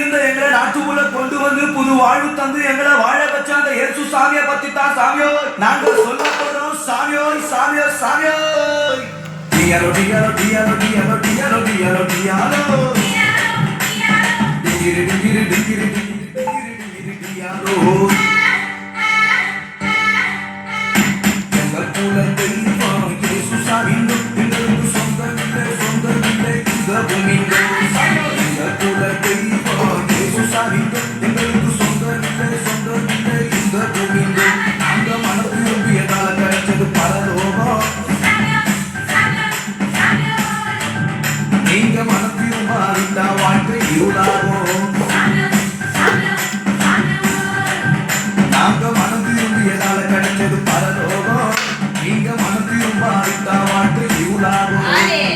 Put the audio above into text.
இந்த எங்களை நாட்டுக்குள்ள கொண்டு வந்து புது வாழ்வு தந்து எங்களை வாழ வச்ச அந்த இயேசு சாமியை பத்தி தான் சாமியோ நாங்க சொல்ல போறோம். சாமியோ சாமியோ சாமியோ டியாலோ டியாலோ டியாலோ டியாலோ டியாலோ டியாலோ டியாலோ டிகிரி டிகிரி டிகிரி டிகிரி டியாலோ எங்கள் குலத்தை இயேசு சாமி எங்களுக்கு சொந்தமில்லை சொந்தமில்லை இந்த பூமியில் எங்கள் குலத்தை